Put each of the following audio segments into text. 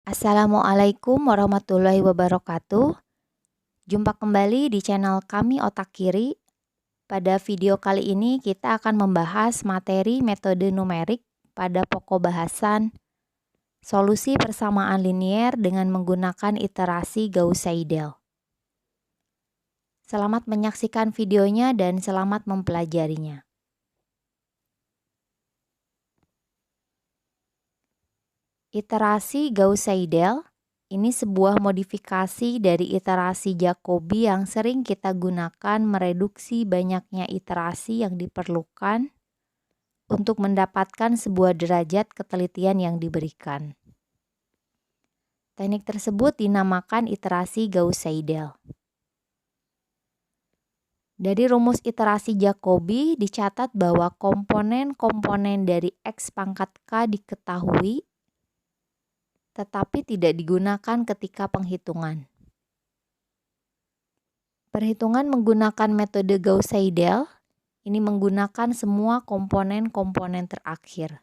Assalamualaikum warahmatullahi wabarakatuh. Jumpa kembali di channel kami Otak Kiri. Pada video kali ini kita akan membahas materi metode numerik pada pokok bahasan solusi persamaan linier dengan menggunakan iterasi Gauss-Seidel. Selamat menyaksikan videonya dan selamat mempelajarinya. Iterasi Gauss-Seidel ini sebuah modifikasi dari iterasi Jacobi yang sering kita gunakan mereduksi banyaknya iterasi yang diperlukan untuk mendapatkan sebuah derajat ketelitian yang diberikan. Teknik tersebut dinamakan iterasi Gauss-Seidel. Dari rumus iterasi Jacobi dicatat bahwa komponen-komponen dari X pangkat K diketahui tetapi tidak digunakan ketika penghitungan. Perhitungan menggunakan metode Gauss-Seidel ini menggunakan semua komponen-komponen terakhir.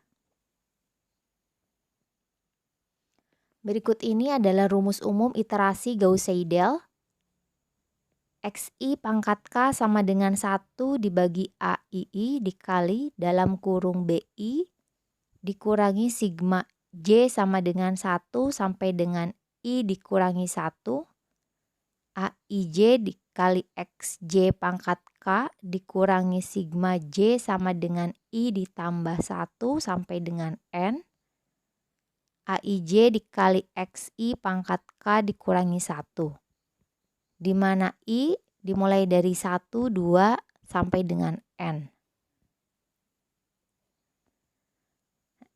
Berikut ini adalah rumus umum iterasi Gauss-Seidel. XI pangkat K sama dengan 1 dibagi AII dikali dalam kurung BI dikurangi sigma J sama dengan 1 sampai dengan I dikurangi 1. AIJ dikali XJ pangkat K dikurangi sigma J sama dengan I ditambah 1 sampai dengan N. AIJ dikali XI pangkat K dikurangi 1. Di mana I dimulai dari 1, 2 sampai dengan N.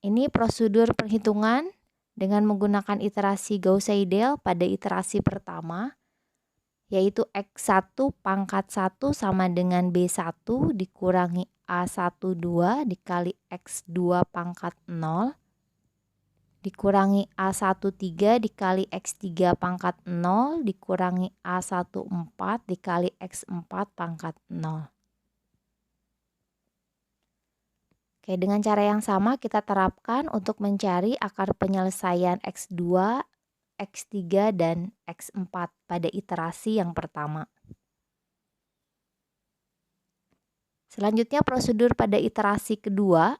Ini prosedur perhitungan dengan menggunakan iterasi Gauss-Seidel pada iterasi pertama, yaitu X1 pangkat 1 sama dengan B1 dikurangi A12 dikali X2 pangkat 0 dikurangi A13 dikali X3 pangkat 0 dikurangi A14 dikali X4 pangkat 0. Oke, dengan cara yang sama kita terapkan untuk mencari akar penyelesaian X2, X3, dan X4 pada iterasi yang pertama. Selanjutnya prosedur pada iterasi kedua.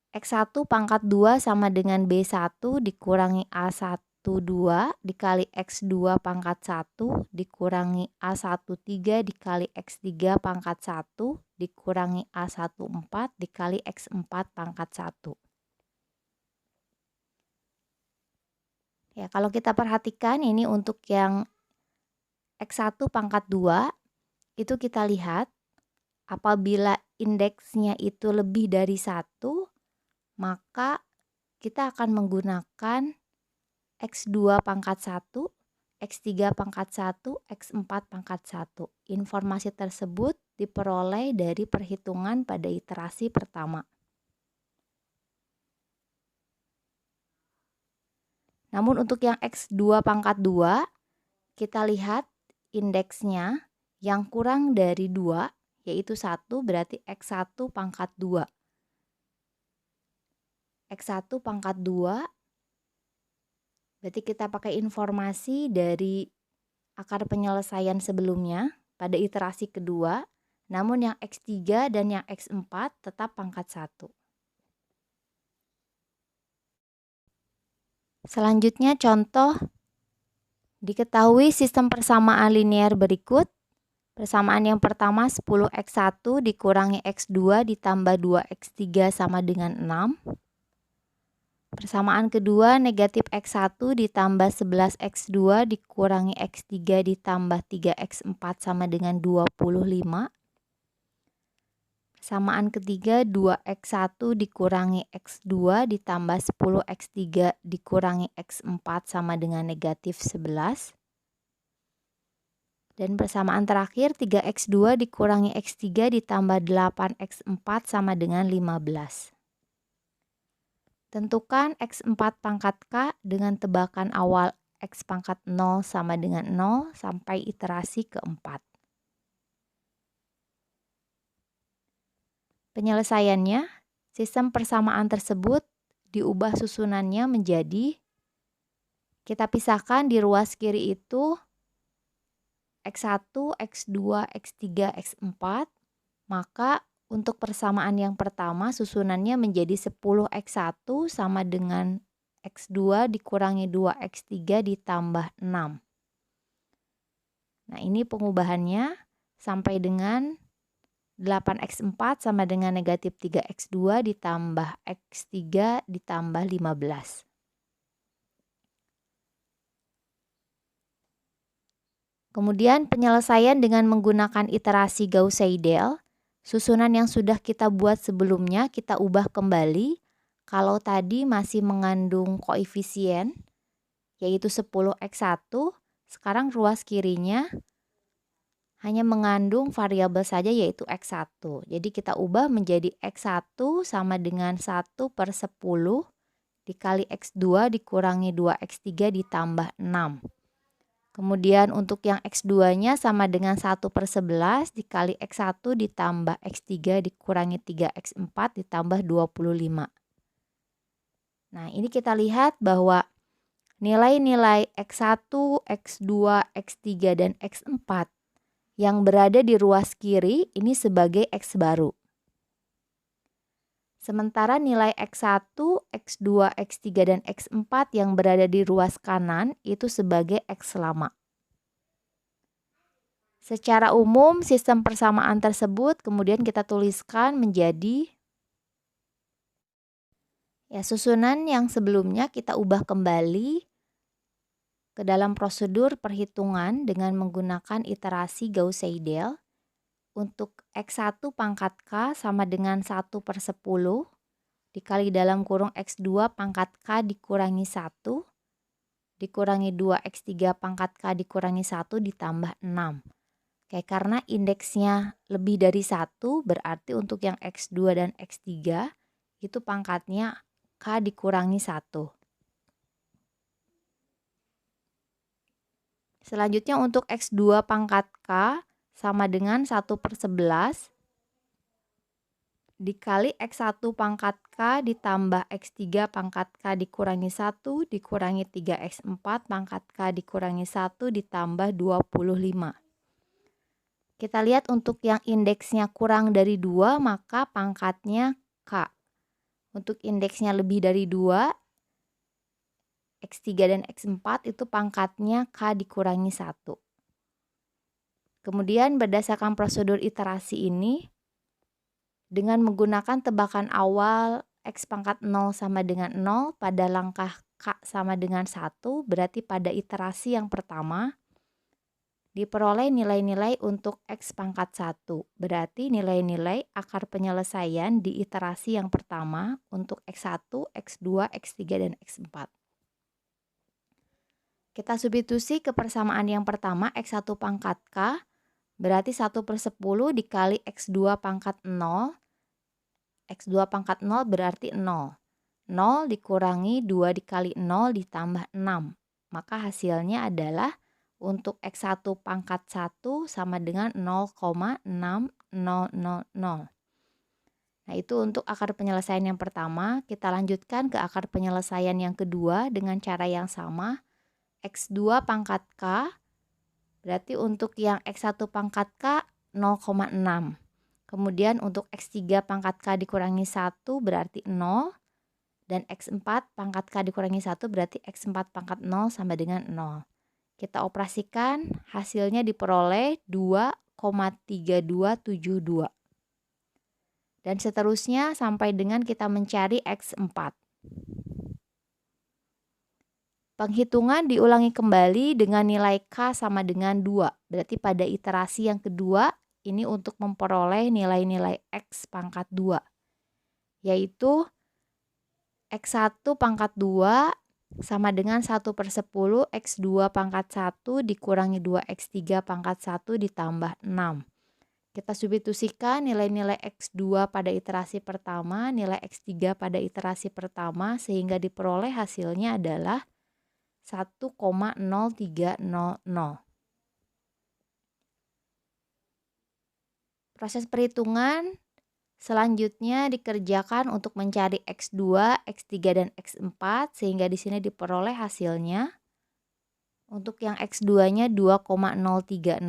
X1 pangkat 2 sama dengan B1 dikurangi A12 dikali X2 pangkat 1 dikurangi A13 dikali X3 pangkat 1 dikurangi A14 dikali X4 pangkat 1. Ya, kalau kita perhatikan ini untuk yang X1 pangkat 2 itu kita lihat apabila indeksnya itu lebih dari 1 maka kita akan menggunakan X2 pangkat 1, X3 pangkat 1, X4 pangkat 1. Informasi tersebut diperoleh dari perhitungan pada iterasi pertama. Namun untuk yang X2 pangkat 2, kita lihat indeksnya yang kurang dari 2, yaitu 1 berarti X1 pangkat 2. X1 pangkat 2 berarti kita pakai informasi dari akar penyelesaian sebelumnya pada iterasi kedua, namun yang X3 dan yang X4 tetap pangkat 1. Selanjutnya contoh, diketahui sistem persamaan linear berikut. Persamaan yang pertama 10X1 dikurangi X2 ditambah 2X3 sama dengan 6. Persamaan kedua negatif X1 ditambah 11X2 dikurangi X3 ditambah 3X4 sama dengan 25. Persamaan ketiga 2X1 dikurangi X2 ditambah 10X3 dikurangi X4 sama dengan negatif 11. Dan persamaan terakhir 3X2 dikurangi X3 ditambah 8X4 sama dengan 15. Tentukan X4 pangkat K dengan tebakan awal X pangkat 0 sama dengan 0 sampai iterasi keempat. Penyelesaiannya, sistem persamaan tersebut diubah susunannya menjadi, kita pisahkan di ruas kiri itu X1, X2, X3, X4, maka untuk persamaan yang pertama susunannya menjadi 10X1 sama dengan X2 dikurangi 2X3 ditambah 6. Nah, ini pengubahannya sampai dengan 8X4 sama dengan negatif 3X2 ditambah X3 ditambah 15. Kemudian penyelesaian dengan menggunakan iterasi Gauss-Seidel. Susunan yang sudah kita buat sebelumnya kita ubah kembali. Kalau tadi masih mengandung koefisien yaitu 10X1, sekarang ruas kirinya hanya mengandung variabel saja yaitu X1. Jadi kita ubah menjadi X1 sama dengan 1/10 dikali X2 dikurangi 2X3 ditambah 6. Kemudian untuk yang X2-nya sama dengan 1/11 dikali X1 ditambah X3 dikurangi 3X4 ditambah 25. Nah, ini kita lihat bahwa nilai-nilai X1, X2, X3, dan X4 yang berada di ruas kiri ini sebagai X baru. Sementara nilai X1, X2, X3, dan X4 yang berada di ruas kanan itu sebagai X lama. Secara umum, sistem persamaan tersebut kemudian kita tuliskan menjadi susunan yang sebelumnya kita ubah kembali ke dalam prosedur perhitungan dengan menggunakan iterasi Gauss-Seidel. Untuk X1 pangkat K sama dengan 1/10 dikali dalam kurung X2 pangkat K dikurangi 1 dikurangi 2X3 pangkat K dikurangi 1 ditambah 6. Oke, karena indeksnya lebih dari 1 berarti untuk yang X2 dan X3 itu pangkatnya K dikurangi 1. Selanjutnya untuk X2 pangkat K sama dengan 1/11 dikali X1 pangkat K ditambah X3 pangkat K dikurangi 1 dikurangi 3X4 pangkat K dikurangi 1 ditambah 25. Kita lihat untuk yang indeksnya kurang dari 2 maka pangkatnya K. Untuk indeksnya lebih dari 2, X3 dan X4 itu pangkatnya K dikurangi 1. Kemudian berdasarkan prosedur iterasi ini, dengan menggunakan tebakan awal X pangkat 0 sama dengan 0 pada langkah K sama dengan 1, berarti pada iterasi yang pertama diperoleh nilai-nilai untuk X pangkat 1. Berarti nilai-nilai akar penyelesaian di iterasi yang pertama untuk X1, X2, X3, dan X4. Kita substitusi ke persamaan yang pertama X1 pangkat K, berarti 1/10 dikali X2 pangkat 0. X2 pangkat 0 berarti 0. 0 dikurangi 2 dikali 0 ditambah 6. Maka hasilnya adalah untuk X1 pangkat 1 sama dengan 0,6000. Nah, itu untuk akar penyelesaian yang pertama. Kita lanjutkan ke akar penyelesaian yang kedua dengan cara yang sama. X2 pangkat K, berarti untuk yang X1 pangkat K 0,6. Kemudian untuk X3 pangkat K dikurangi 1 berarti 0. Dan X4 pangkat K dikurangi 1 berarti X4 pangkat 0 sama dengan 0. Kita operasikan, hasilnya diperoleh 2,3272. Dan seterusnya sampai dengan kita mencari X4. Penghitungan diulangi kembali dengan nilai K sama dengan 2. Berarti pada iterasi yang kedua, ini untuk memperoleh nilai-nilai X pangkat 2. Yaitu X1 pangkat 2 sama dengan 1/10 X2 pangkat 1 dikurangi 2X3 pangkat 1 ditambah 6. Kita substitusikan nilai-nilai X2 pada iterasi pertama, nilai X3 pada iterasi pertama, sehingga diperoleh hasilnya adalah 1,0300. Proses perhitungan Selanjutnya dikerjakan untuk mencari X2, X3 dan X4 sehingga di sini diperoleh hasilnya. Untuk yang X2-nya 2,0369,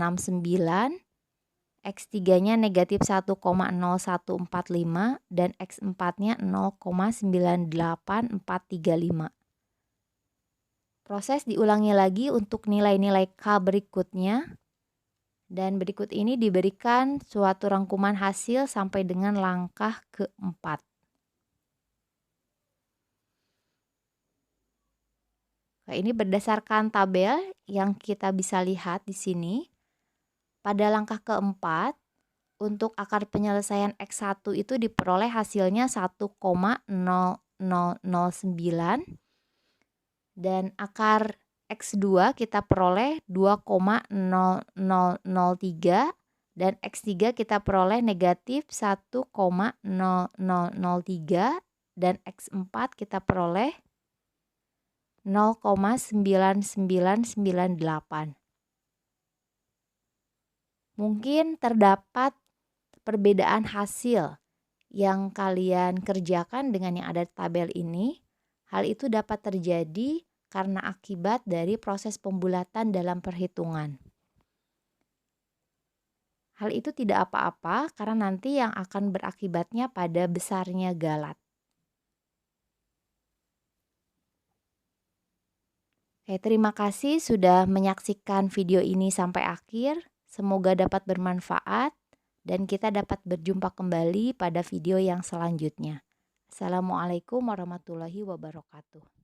X3-nya negatif 1,0145 dan X4-nya 0,98435. Proses diulangi lagi untuk nilai-nilai K berikutnya. Dan berikut ini diberikan suatu rangkuman hasil sampai dengan langkah keempat. Nah, ini berdasarkan tabel yang kita bisa lihat di sini. Pada langkah keempat, untuk akar penyelesaian X1 itu diperoleh hasilnya 1,0009 dan akar X2 kita peroleh 2,0003 dan X3 kita peroleh negatif 1,0003 dan X4 kita peroleh 0,9998. Mungkin terdapat perbedaan hasil yang kalian kerjakan dengan yang ada di tabel ini. Hal itu dapat terjadi karena akibat dari proses pembulatan dalam perhitungan. Hal itu tidak apa-apa karena nanti yang akan berakibatnya pada besarnya galat. Oke, terima kasih sudah menyaksikan video ini sampai akhir. Semoga dapat bermanfaat dan kita dapat berjumpa kembali pada video yang selanjutnya. Assalamualaikum warahmatullahi wabarakatuh.